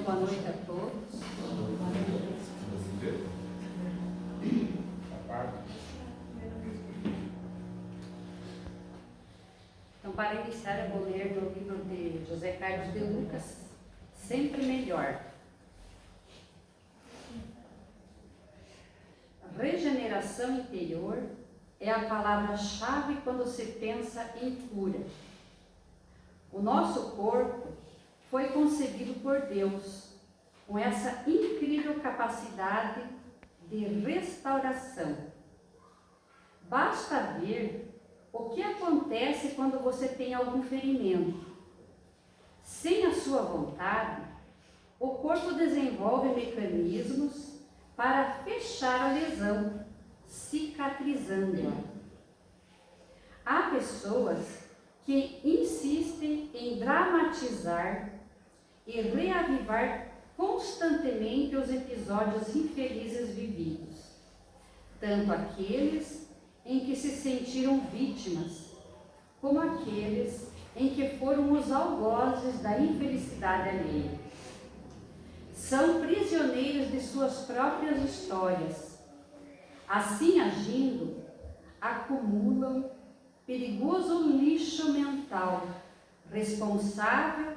Boa noite a todos. Então, para iniciar, eu vou ler no livro de José Carlos de Lucas, Sempre Melhor. Regeneração interior é a palavra-chave quando se pensa em cura. O nosso corpo foi concebido por Deus com essa incrível capacidade de restauração. Basta ver o que acontece quando você tem algum ferimento. Sem a sua vontade, o corpo desenvolve mecanismos para fechar a lesão, cicatrizando-a. Há pessoas que insistem em dramatizar e reavivar constantemente os episódios infelizes vividos, tanto aqueles em que se sentiram vítimas, como aqueles em que foram os algozes da infelicidade alheia. São prisioneiros de suas próprias histórias. Assim agindo, acumulam perigoso lixo mental, responsável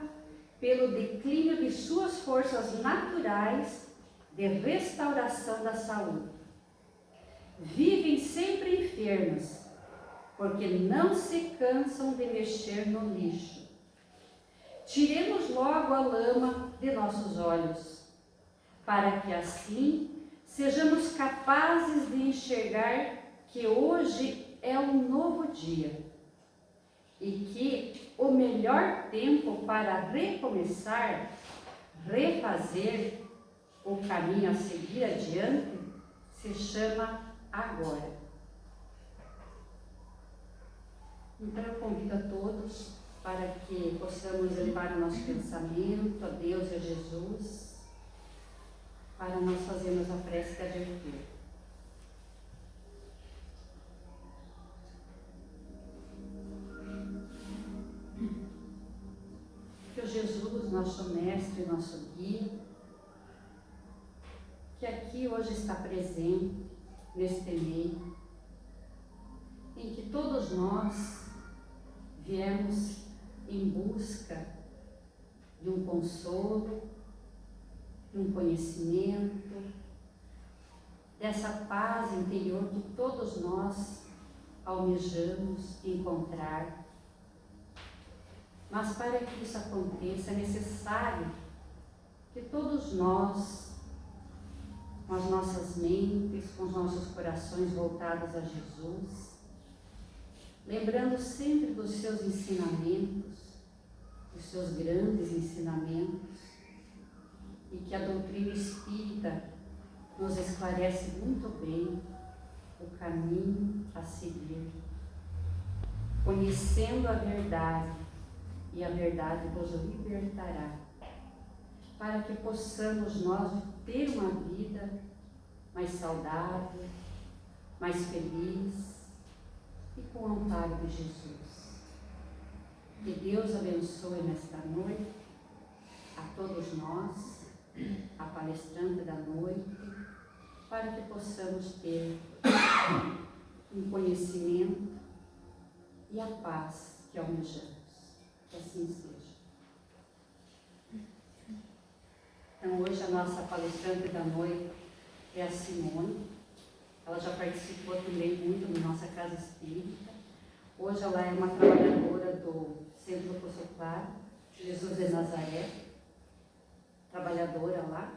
pelo declínio de suas forças naturais de restauração da saúde. Vivem sempre enfermas, porque não se cansam de mexer no lixo. Tiremos logo a lama de nossos olhos, para que assim sejamos capazes de enxergar que hoje é um novo dia e que o melhor tempo para recomeçar, refazer o caminho a seguir adiante, se chama agora. Então eu convido a todos para que possamos elevar o nosso pensamento a Deus e a Jesus, para nós fazermos a prece de abertura. Que o Jesus, nosso mestre, nosso guia, que aqui hoje está presente, neste meio, em que todos nós viemos em busca de um consolo, de um conhecimento, dessa paz interior que todos nós almejamos encontrar. Mas para que isso aconteça, é necessário que todos nós, com as nossas mentes, com os nossos corações voltados a Jesus, lembrando sempre dos seus ensinamentos, dos seus grandes ensinamentos, e que a doutrina espírita nos esclarece muito bem o caminho a seguir, conhecendo a verdade, e a verdade vos libertará, para que possamos nós ter uma vida mais saudável, mais feliz e com o amparo de Jesus. Que Deus abençoe nesta noite a todos nós, a palestrante da noite, para que possamos ter um conhecimento e a paz que almejamos. Que assim seja. Então hoje a nossa palestrante da noite é a Simone. Ela já participou também muito na nossa casa espírita. Hoje ela é uma trabalhadora do Centro Poço Claro, Jesus de Nazaré, trabalhadora lá,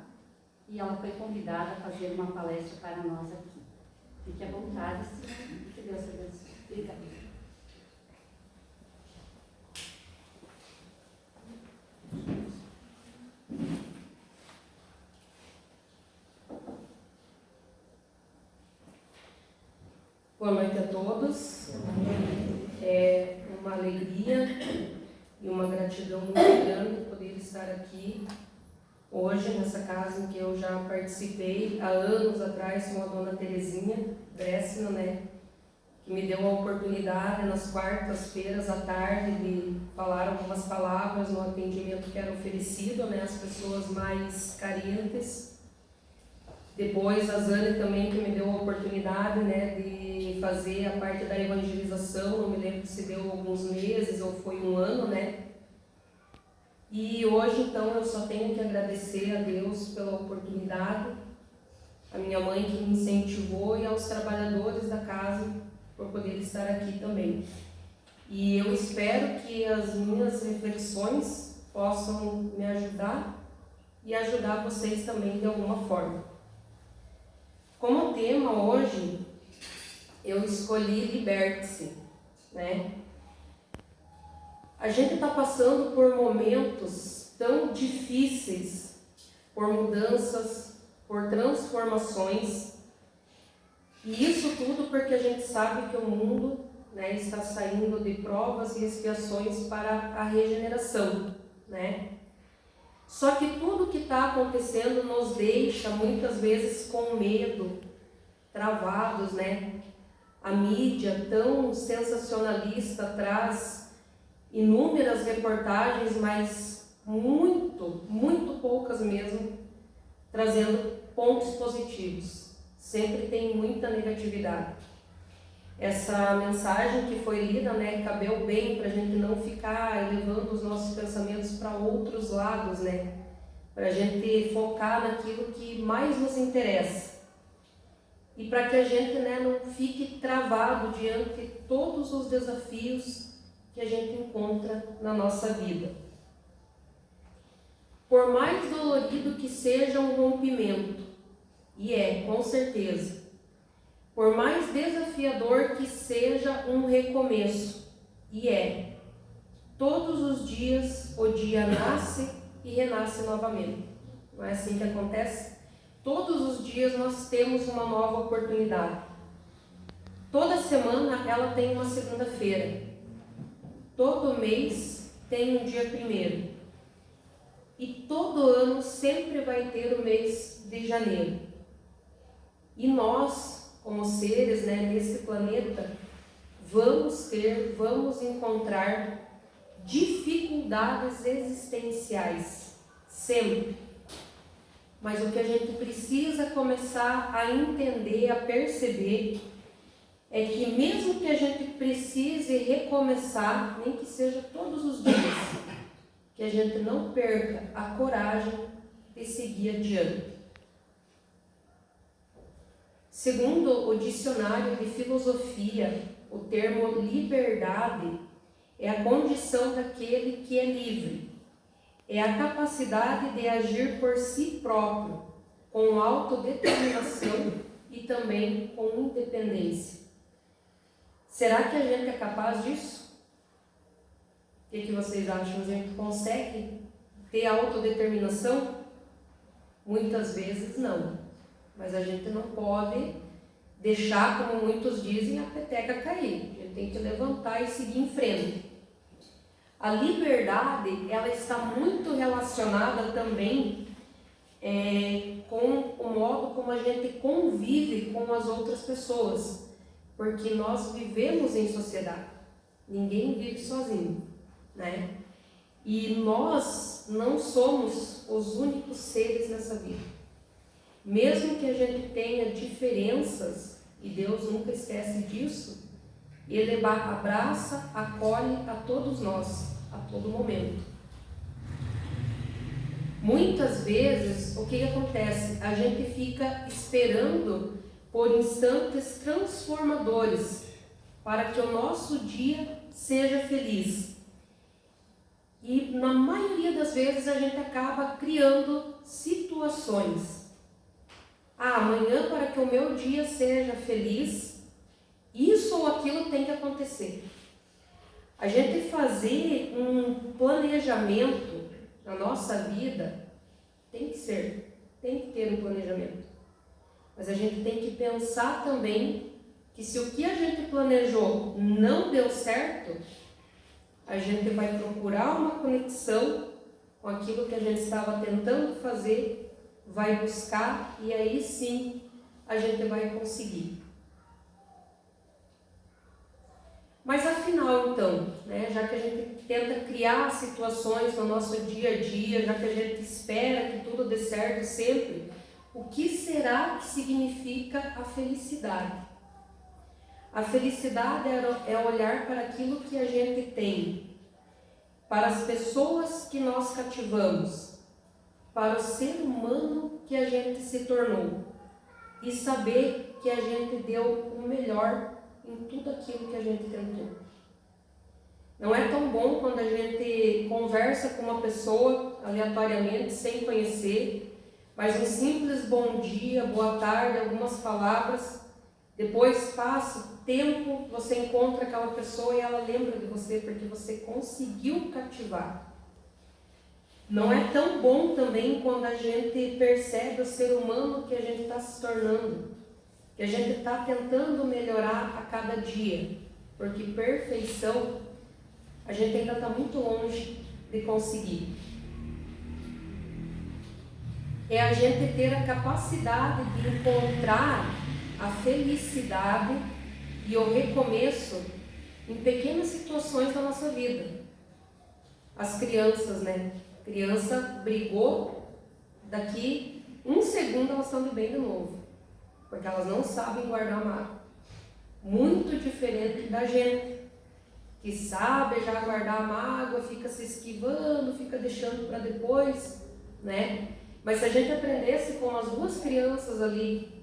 e ela foi convidada a fazer uma palestra para nós aqui. Fique à vontade, Simone. Que Deus te abençoe. Obrigada. Boa noite a todos. É uma alegria e uma gratidão muito grande poder estar aqui hoje nessa casa em que eu já participei há anos atrás com a dona Terezinha Bressina, né? Que me deu a oportunidade nas quartas-feiras à tarde de falar algumas palavras no atendimento que era oferecido, né, às pessoas mais carentes. Depois a Zane também que me deu a oportunidade, né, de fazer a parte da evangelização, não me lembro se deu alguns meses ou foi um ano, né. E hoje então eu só tenho que agradecer a Deus pela oportunidade, a minha mãe que me incentivou e aos trabalhadores da casa por poder estar aqui também. E eu espero que as minhas reflexões possam me ajudar e ajudar vocês também de alguma forma. Como tema hoje, eu escolhi liberte-se, né? A gente está passando por momentos tão difíceis, por mudanças, por transformações, e isso tudo porque a gente sabe que o mundo, né, está saindo de provas e expiações para a regeneração, né? Só que tudo que está acontecendo nos deixa muitas vezes com medo, travados, né? A mídia tão sensacionalista traz inúmeras reportagens, mas muito poucas mesmo, trazendo pontos positivos. Sempre tem muita negatividade. Essa mensagem que foi lida, né, cabeu bem para a gente não ficar elevando os nossos pensamentos para outros lados, né, para a gente focar naquilo que mais nos interessa e para que a gente, né, não fique travado diante de todos os desafios que a gente encontra na nossa vida. Por mais dolorido que seja um rompimento, e com certeza, por mais desafiador que seja um recomeço, e todos os dias o dia nasce e renasce novamente. Não é assim que acontece? Todos os dias nós temos uma nova oportunidade. Toda semana ela tem uma segunda-feira. Todo mês tem um dia 1º. E todo ano sempre vai ter o mês de janeiro. E nós, como seres, né, nesse planeta, vamos encontrar dificuldades existenciais, sempre. Mas o que a gente precisa começar a entender, a perceber, é que mesmo que a gente precise recomeçar, nem que seja todos os dias, que a gente não perca a coragem de seguir adiante. Segundo o dicionário de filosofia, o termo liberdade é a condição daquele que é livre. É a capacidade de agir por si próprio, com autodeterminação e também com independência. Será que a gente é capaz disso? O que vocês acham? A gente consegue ter autodeterminação? Muitas vezes não. Mas a gente não pode deixar, como muitos dizem, a peteca cair. A gente tem que levantar e seguir em frente. A liberdade, ela está muito relacionada também com o modo como a gente convive com as outras pessoas. Porque nós vivemos em sociedade. Ninguém vive sozinho, né? E nós não somos os únicos seres nessa vida. Mesmo que a gente tenha diferenças, e Deus nunca esquece disso, Ele abraça, acolhe a todos nós, a todo momento. Muitas vezes, o que acontece? A gente fica esperando por instantes transformadores para que o nosso dia seja feliz. E na maioria das vezes a gente acaba criando situações. Amanhã, para que o meu dia seja feliz, isso ou aquilo tem que acontecer. A gente fazer um planejamento na nossa vida tem que ter um planejamento. Mas a gente tem que pensar também que se o que a gente planejou não deu certo, a gente vai procurar uma conexão com aquilo que a gente estava tentando fazer, vai buscar e aí sim a gente vai conseguir. Mas afinal então, já que a gente tenta criar situações no nosso dia a dia, já que a gente espera que tudo dê certo sempre, o que será que significa a felicidade? A felicidade é olhar para aquilo que a gente tem, para as pessoas que nós cativamos, para o ser humano que a gente se tornou e saber que a gente deu o melhor em tudo aquilo que a gente tentou. Não é tão bom quando a gente conversa com uma pessoa aleatoriamente, sem conhecer, mas um simples bom dia, boa tarde, algumas palavras. Depois passa o tempo, você encontra aquela pessoa e ela lembra de você porque você conseguiu cativar. Não é tão bom também quando a gente percebe o ser humano que a gente está se tornando, que a gente está tentando melhorar a cada dia, porque perfeição a gente ainda está muito longe de conseguir. É a gente ter a capacidade de encontrar a felicidade e o recomeço em pequenas situações da nossa vida. As crianças, Criança brigou, daqui um segundo elas estão de bem de novo, porque elas não sabem guardar mágoa. Muito diferente da gente, que sabe já guardar a mágoa, fica se esquivando, fica deixando para depois, Mas se a gente aprendesse com as duas crianças ali,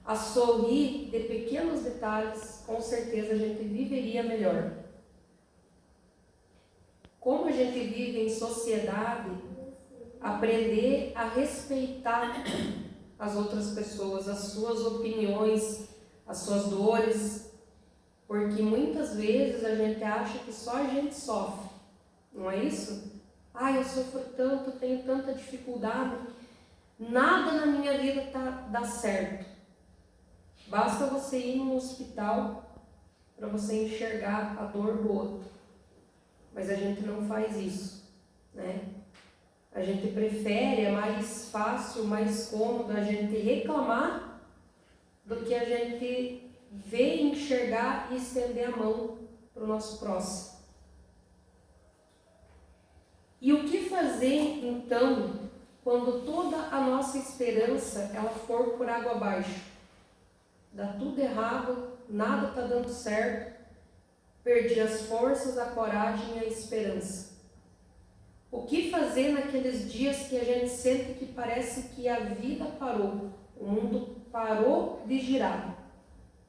a sorrir de pequenos detalhes, com certeza a gente viveria melhor. Como a gente vive em sociedade, aprender a respeitar as outras pessoas, as suas opiniões, as suas dores, porque muitas vezes a gente acha que só a gente sofre, não é isso? Eu sofro tanto, tenho tanta dificuldade, nada na minha vida dá certo. Basta você ir no hospital para você enxergar a dor do outro. Mas a gente não faz isso, A gente prefere, é mais fácil, mais cômodo a gente reclamar do que a gente ver, enxergar e estender a mão para o nosso próximo. E o que fazer então quando toda a nossa esperança ela for por água abaixo? Dá tudo errado, nada está dando certo, perdi as forças, a coragem e a esperança. O que fazer naqueles dias que a gente sente que parece que a vida parou, o mundo parou de girar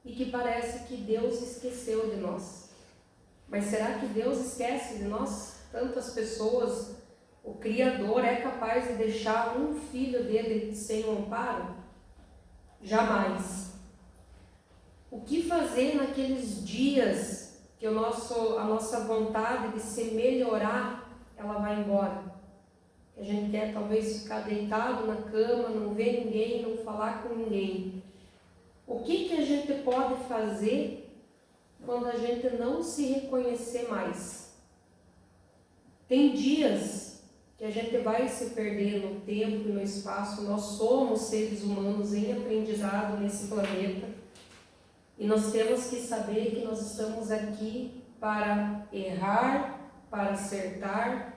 e que parece que Deus esqueceu de nós? Mas será que Deus esquece de nós? Tantas pessoas, o Criador é capaz de deixar um filho dele sem um amparo? Jamais. O que fazer naqueles dias que a nossa vontade de se melhorar, ela vai embora? Que a gente quer talvez ficar deitado na cama, não ver ninguém, não falar com ninguém. O que a gente pode fazer quando a gente não se reconhecer mais? Tem dias que a gente vai se perder no tempo e no espaço. Nós somos seres humanos em aprendizado nesse planeta. E nós temos que saber que nós estamos aqui para errar, para acertar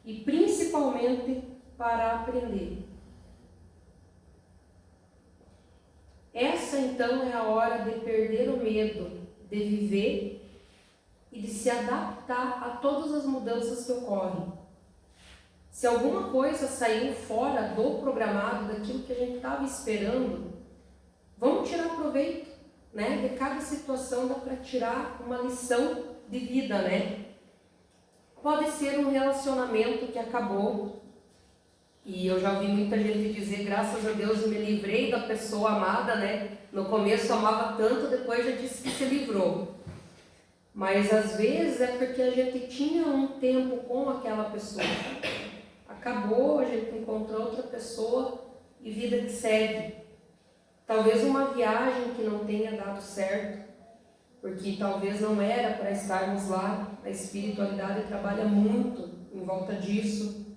e principalmente para aprender. Essa então é a hora de perder o medo de viver e de se adaptar a todas as mudanças que ocorrem. Se alguma coisa saiu fora do programado, daquilo que a gente estava esperando, vamos tirar proveito. De cada situação dá para tirar uma lição de vida, Pode ser um relacionamento que acabou, e eu já ouvi muita gente dizer, graças a Deus eu me livrei da pessoa amada, No começo amava tanto, depois já disse que se livrou. Mas às vezes é porque a gente tinha um tempo com aquela pessoa. Acabou, a gente encontrou outra pessoa e vida que segue. talvez uma viagem que não tenha dado certo, porque talvez não era para estarmos lá. A espiritualidade trabalha muito em volta disso.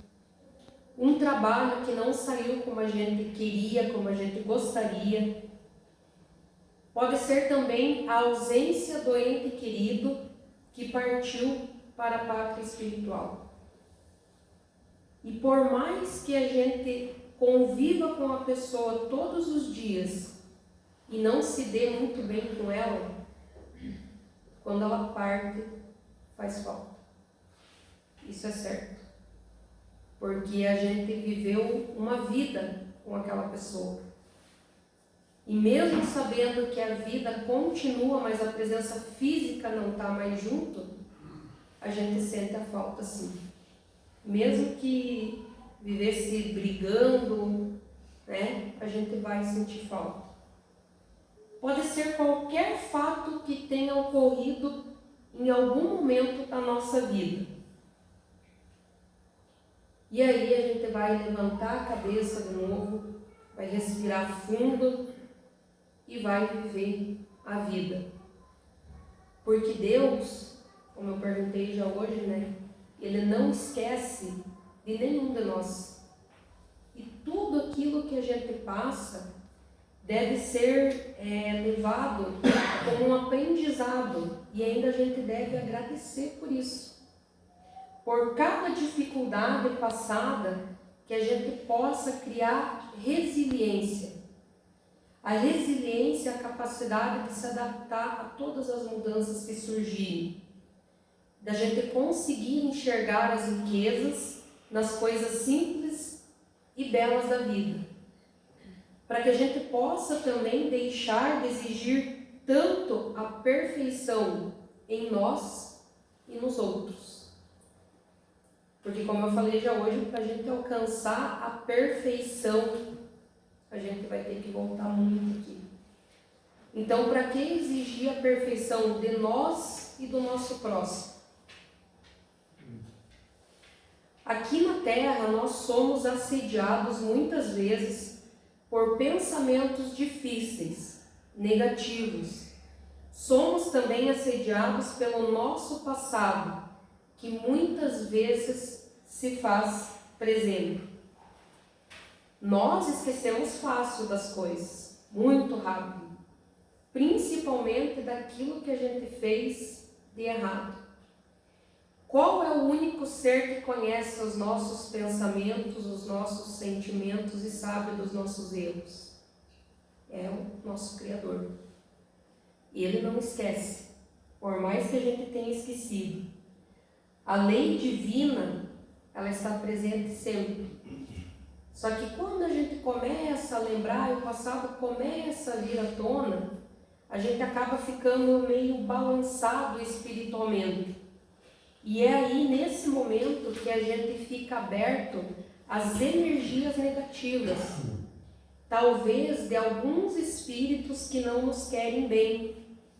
Um trabalho que não saiu como a gente queria, como a gente gostaria. Pode ser também a ausência do ente querido que partiu para a pátria espiritual. E por mais que a gente conviva com a pessoa todos os dias e não se dê muito bem com ela, quando ela parte, faz falta. Isso é certo. Porque a gente viveu uma vida com aquela pessoa. E mesmo sabendo que a vida continua, mas a presença física não está mais junto, a gente sente a falta sim. Mesmo que vivesse brigando, né, a gente vai sentir falta. Pode ser qualquer fato que tenha ocorrido em algum momento da nossa vida. E aí a gente vai levantar a cabeça de novo, vai respirar fundo e vai viver a vida. Porque Deus, como eu perguntei já hoje, né, Ele não esquece de nenhum de nós. E tudo aquilo que a gente passa deve ser levado como um aprendizado. E ainda a gente deve agradecer por isso. Por cada dificuldade passada, que a gente possa criar resiliência. A resiliência é a capacidade de se adaptar a todas as mudanças que surgirem. Da gente conseguir enxergar as riquezas nas coisas simples e belas da vida. Para que a gente possa também deixar de exigir tanto a perfeição em nós e nos outros. Porque, como eu falei já hoje, para a gente alcançar a perfeição, a gente vai ter que voltar muito aqui. Então, para que exigir a perfeição de nós e do nosso próximo? Aqui na Terra, nós somos assediados muitas vezes por pensamentos difíceis, negativos. Somos também assediados pelo nosso passado, que muitas vezes se faz presente. Nós esquecemos fácil das coisas, muito rápido, principalmente daquilo que a gente fez de errado. Qual é o único ser que conhece os nossos pensamentos, os nossos sentimentos e sabe dos nossos erros? É o nosso Criador. E Ele não esquece, por mais que a gente tenha esquecido. A lei divina, ela está presente sempre. Só que quando a gente começa a lembrar, e o passado começa a vir à tona, a gente acaba ficando meio balançado espiritualmente. E é aí, nesse momento, que a gente fica aberto às energias negativas. Talvez de alguns espíritos que não nos querem bem,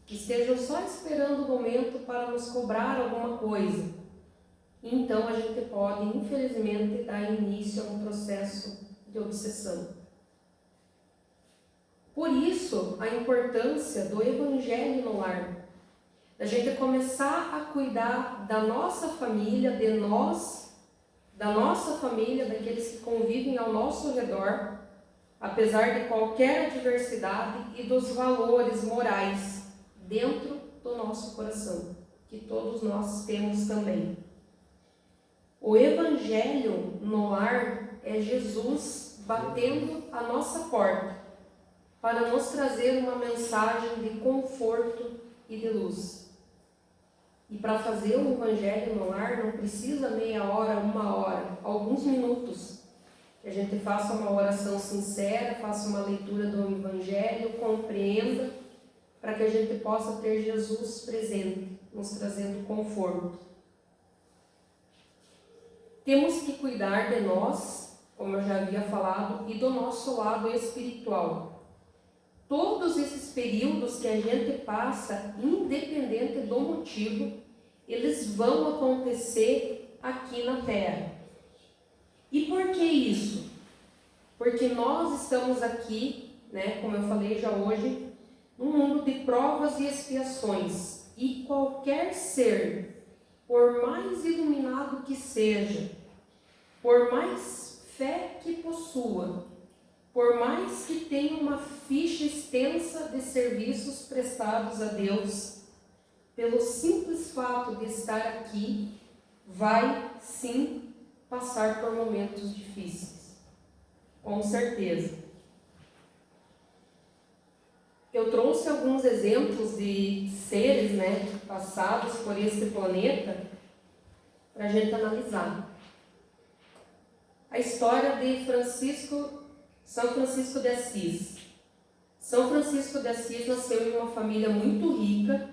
que estejam só esperando o momento para nos cobrar alguma coisa. Então a gente pode, infelizmente, dar início a um processo de obsessão. Por isso, a importância do Evangelho no lar. Da gente começar a cuidar da nossa família, de nós, da nossa família, daqueles que convivem ao nosso redor, apesar de qualquer adversidade, e dos valores morais dentro do nosso coração, que todos nós temos também. O Evangelho no lar é Jesus batendo a nossa porta para nos trazer uma mensagem de conforto e de luz. E para fazer o Evangelho no lar não precisa meia hora, uma hora, alguns minutos. Que a gente faça uma oração sincera, faça uma leitura do Evangelho, compreenda, para que a gente possa ter Jesus presente, nos trazendo conforto. Temos que cuidar de nós, como eu já havia falado, e do nosso lado espiritual. Todos esses períodos que a gente passa, independente do motivo, eles vão acontecer aqui na Terra. E por que isso? Porque nós estamos aqui né, como eu falei já hoje, num mundo de provas e expiações, e qualquer ser, por mais iluminado que seja, por mais fé que possua, por mais que tenha uma ficha extensa de serviços prestados a Deus, pelo simples fato de estar aqui, vai sim passar por momentos difíceis, com certeza. Eu trouxe alguns exemplos de seres, né, passados por este planeta para a gente analisar. A história de São Francisco de Assis. São Francisco de Assis nasceu em uma família muito rica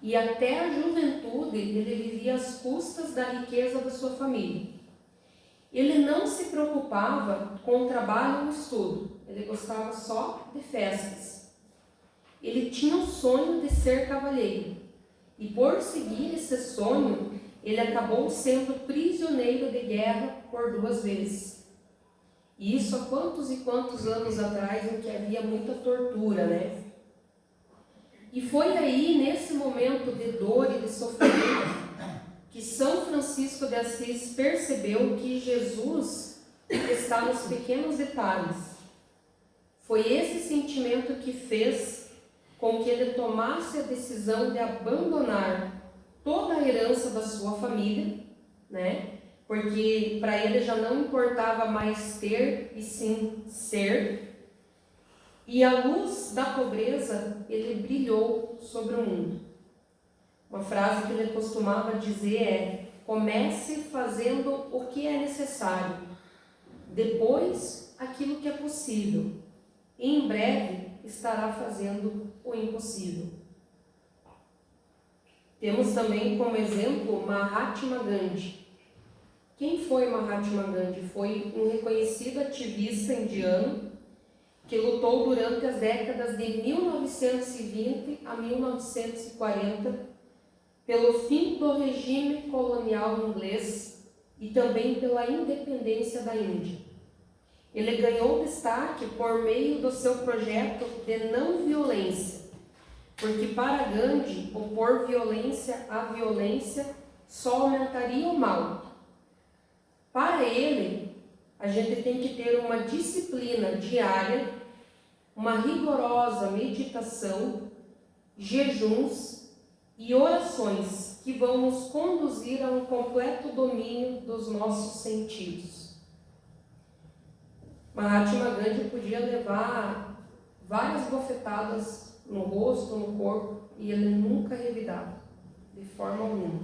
e até a juventude ele vivia às custas da riqueza da sua família. Ele não se preocupava com o trabalho ou o estudo, ele gostava só de festas. Ele tinha o sonho de ser cavalheiro e por seguir esse sonho, ele acabou sendo prisioneiro de guerra por 2 vezes. E isso há quantos e quantos anos atrás, em que havia muita tortura, né? E foi aí, nesse momento de dor e de sofrimento, que São Francisco de Assis percebeu que Jesus está nos pequenos detalhes. Foi esse sentimento que fez com que ele tomasse a decisão de abandonar toda a herança da sua família, né? Porque para ele já não importava mais ter e sim ser. E a luz da pobreza, ele brilhou sobre o mundo. Uma frase que ele costumava dizer é: comece fazendo o que é necessário, depois aquilo que é possível, e em breve estará fazendo o impossível. Temos também como exemplo Mahatma Gandhi. Quem foi Mahatma Gandhi? Foi um reconhecido ativista indiano que lutou durante as décadas de 1920 a 1940 pelo fim do regime colonial inglês e também pela independência da Índia. Ele ganhou destaque por meio do seu projeto de não violência, porque para Gandhi, opor violência à violência só aumentaria o mal. Para ele, a gente tem que ter uma disciplina diária, uma rigorosa meditação, jejuns e orações que vão nos conduzir a um completo domínio dos nossos sentidos. Mahatma Gandhi podia levar várias bofetadas no rosto, no corpo, e ele nunca revidava, de forma alguma.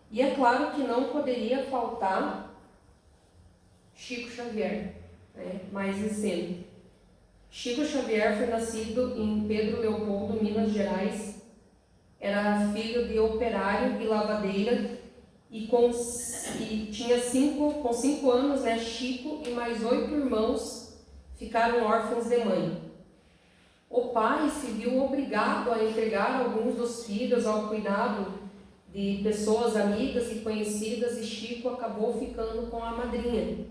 E é claro que não poderia faltar Chico Xavier, né? Mais recente. Chico Xavier foi nascido em Pedro Leopoldo, Minas Gerais. Era filho de operário e lavadeira e tinha 5 anos, né, Chico e mais 8 irmãos ficaram órfãos de mãe. O pai se viu obrigado a entregar alguns dos filhos ao cuidado de pessoas amigas e conhecidas, e Chico acabou ficando com a madrinha,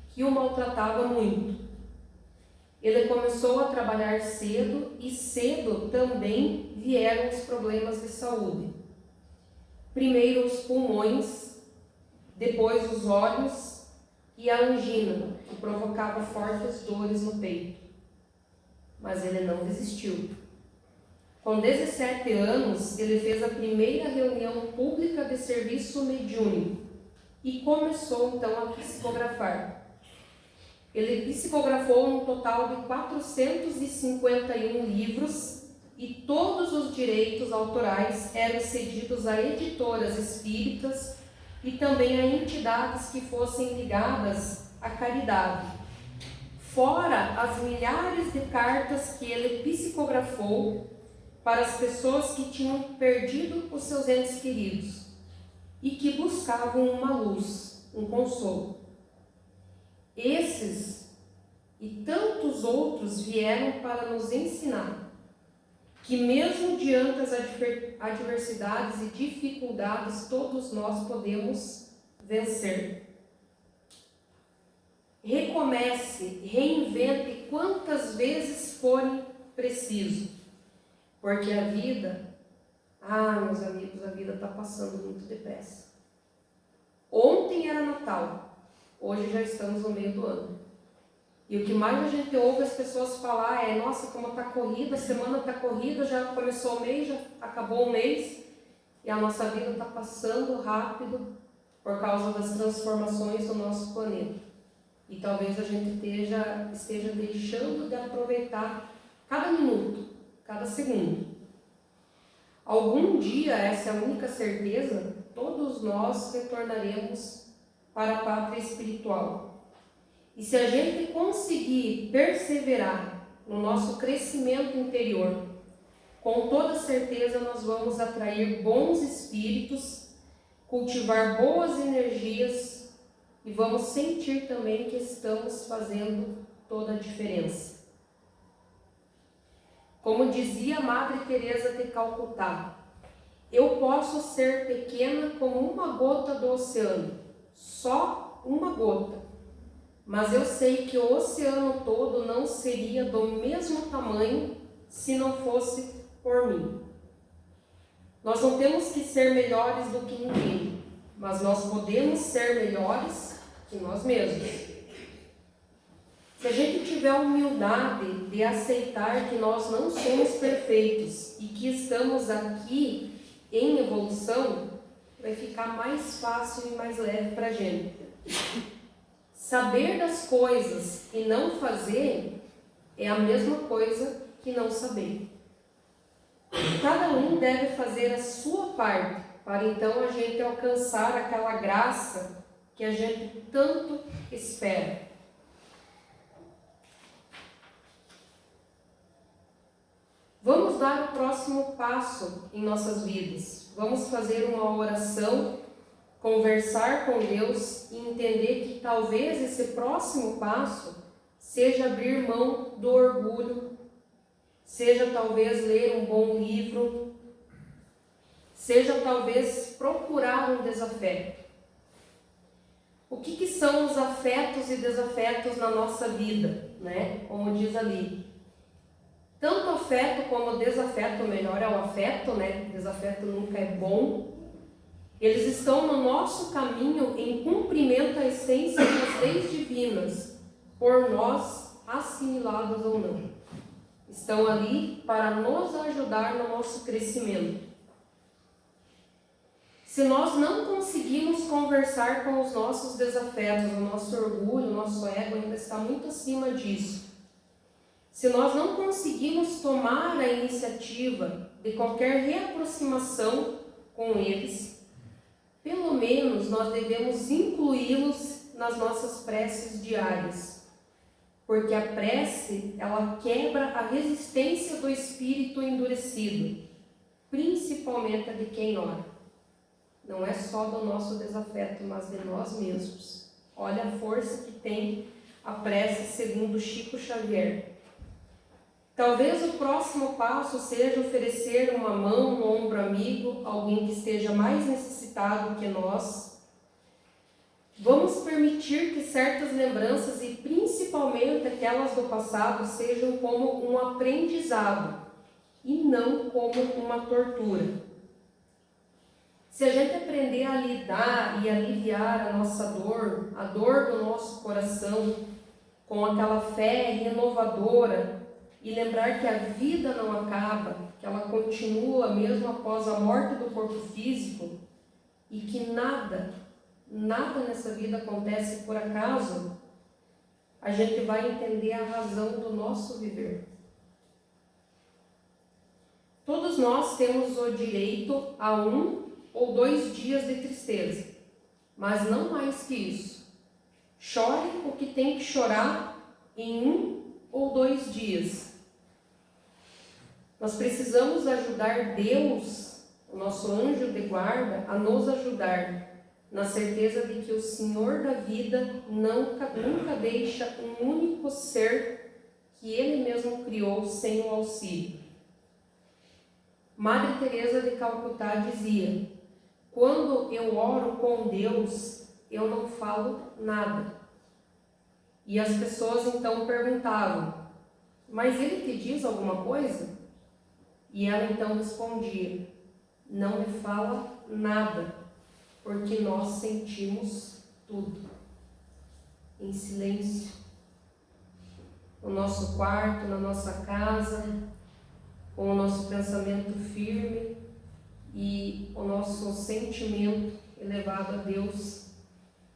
que o maltratava muito. Ele começou a trabalhar cedo e cedo também vieram os problemas de saúde. Primeiro os pulmões, depois os olhos e a angina, que provocava fortes dores no peito. Mas ele não desistiu. Com 17 anos, ele fez a primeira reunião pública de serviço mediúnico e começou então a psicografar. Ele psicografou um total de 451 livros e todos os direitos autorais eram cedidos a editoras espíritas e também a entidades que fossem ligadas à caridade. Fora as milhares de cartas que ele psicografou para as pessoas que tinham perdido os seus entes queridos e que buscavam uma luz, um consolo. Esses e tantos outros vieram para nos ensinar que mesmo diante das adversidades e dificuldades, todos nós podemos vencer. Recomece, reinvente quantas vezes forem preciso, porque a vida, meus amigos, a vida está passando muito depressa. Ontem era Natal, hoje já estamos no meio do ano. E o que mais a gente ouve as pessoas falar é: nossa, como está corrida, a semana está corrida, já começou o mês, já acabou o mês, e a nossa vida está passando rápido por causa das transformações do nosso planeta. E talvez a gente esteja deixando de aproveitar cada minuto, cada segundo. Algum dia, essa é a única certeza, todos nós retornaremos para a pátria espiritual. E se a gente conseguir perseverar no nosso crescimento interior, com toda certeza nós vamos atrair bons espíritos, cultivar boas energias e vamos sentir também que estamos fazendo toda a diferença. Como dizia Madre Teresa de Calcutá, eu posso ser pequena como uma gota do oceano, só uma gota, mas eu sei que o oceano todo não seria do mesmo tamanho se não fosse por mim. Nós não temos que ser melhores do que ninguém, mas nós podemos ser melhores que nós mesmos. Se a gente tiver a humildade de aceitar que nós não somos perfeitos e que estamos aqui em evolução, vai ficar mais fácil e mais leve para a gente. Saber das coisas e não fazer é a mesma coisa que não saber. Cada um deve fazer a sua parte para então a gente alcançar aquela graça que a gente tanto espera. Vamos dar o próximo passo em nossas vidas. Vamos fazer uma oração, conversar com Deus e entender que talvez esse próximo passo seja abrir mão do orgulho, seja talvez ler um bom livro, seja talvez procurar um desafeto. O que são os afetos e desafetos na nossa vida, né? Como diz ali. Tanto afeto como desafeto, melhor é o afeto, né? Desafeto nunca é bom. Eles estão no nosso caminho em cumprimento à essência das leis divinas, por nós assimilados ou não. Estão ali para nos ajudar no nosso crescimento. Se nós não conseguimos conversar com os nossos desafetos, o nosso orgulho, o nosso ego ainda está muito acima disso. Se nós não conseguimos tomar a iniciativa de qualquer reaproximação com eles, pelo menos nós devemos incluí-los nas nossas preces diárias. Porque a prece, ela quebra a resistência do espírito endurecido, principalmente a de quem ora. Não é só do nosso desafeto, mas de nós mesmos. Olha a força que tem a prece segundo Chico Xavier. Talvez o próximo passo seja oferecer uma mão, um ombro amigo, alguém que esteja mais necessitado que nós. Vamos permitir que certas lembranças, e principalmente aquelas do passado, sejam como um aprendizado e não como uma tortura. Se a gente aprender a lidar e aliviar a nossa dor, a dor do nosso coração, com aquela fé renovadora e lembrar que a vida não acaba, que ela continua mesmo após a morte do corpo físico e que nada nessa vida acontece por acaso, a gente vai entender a razão do nosso viver. Todos nós temos o direito a 1 ou 2 dias de tristeza, mas não mais que isso. Chore o que tem que chorar em 1 ou 2 dias. Nós precisamos ajudar Deus, o nosso anjo de guarda, a nos ajudar, na certeza de que o Senhor da vida nunca deixa um único ser que Ele mesmo criou sem o auxílio. Madre Teresa de Calcutá dizia: quando eu oro com Deus, eu não falo nada. E as pessoas então perguntavam: mas ele te diz alguma coisa? E ela então respondia: não me fala nada, porque nós sentimos tudo, em silêncio, no nosso quarto, na nossa casa, com o nosso pensamento firme e o nosso sentimento elevado a Deus.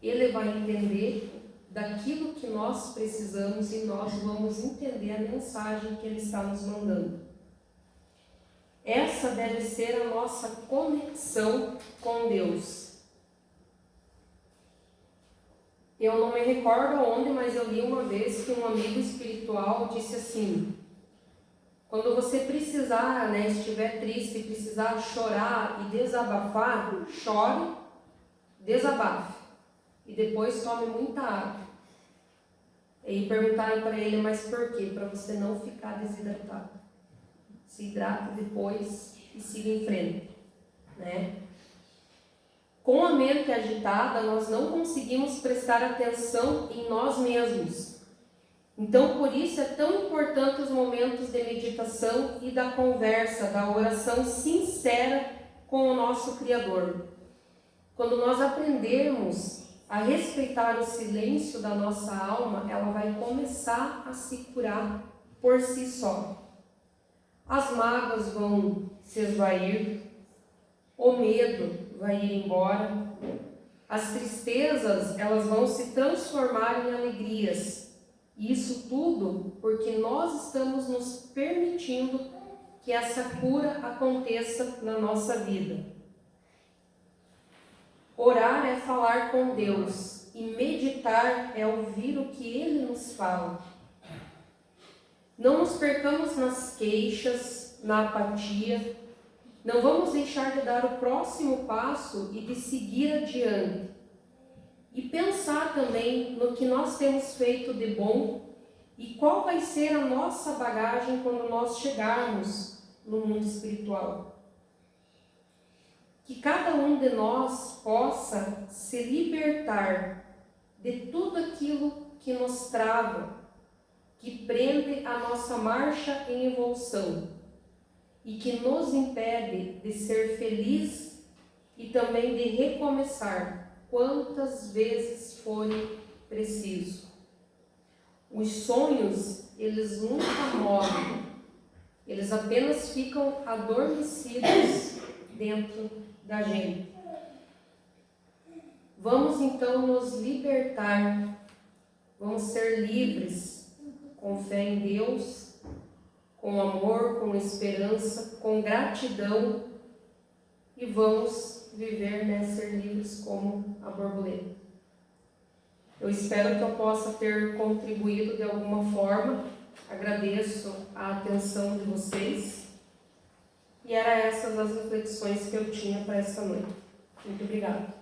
Ele vai entender daquilo que nós precisamos e nós vamos entender a mensagem que Ele está nos mandando. Essa deve ser a nossa conexão com Deus. Eu não me recordo onde, mas eu li uma vez que um amigo espiritual disse assim: quando você precisar, estiver triste, precisar chorar e desabafar, chore, desabafe e depois tome muita água. E perguntaram para ele: mas por quê? Para você não ficar desidratado. Se hidrata depois e siga em frente, Com a mente agitada, nós não conseguimos prestar atenção em nós mesmos. Então, por isso é tão importante os momentos de meditação e da conversa, da oração sincera com o nosso Criador. Quando nós aprendermos a respeitar o silêncio da nossa alma, ela vai começar a se curar por si só. As mágoas vão se esvair, o medo vai ir embora, as tristezas elas vão se transformar em alegrias. Isso tudo porque nós estamos nos permitindo que essa cura aconteça na nossa vida. Orar é falar com Deus e meditar é ouvir o que Ele nos fala. Não nos percamos nas queixas, na apatia. Não vamos deixar de dar o próximo passo e de seguir adiante. E pensar também no que nós temos feito de bom e qual vai ser a nossa bagagem quando nós chegarmos no mundo espiritual. Que cada um de nós possa se libertar de tudo aquilo que nos trava, que prende a nossa marcha em evolução e que nos impede de ser feliz e também de recomeçar quantas vezes forem preciso. Os sonhos, eles nunca morrem, eles apenas ficam adormecidos dentro da gente. Vamos então nos libertar, vamos ser livres, com fé em Deus, com amor, com esperança, com gratidão, e vamos viver, ser livres como a borboleta. Eu espero que eu possa ter contribuído de alguma forma. Agradeço a atenção de vocês. E eram essas as reflexões que eu tinha para esta noite. Muito obrigada.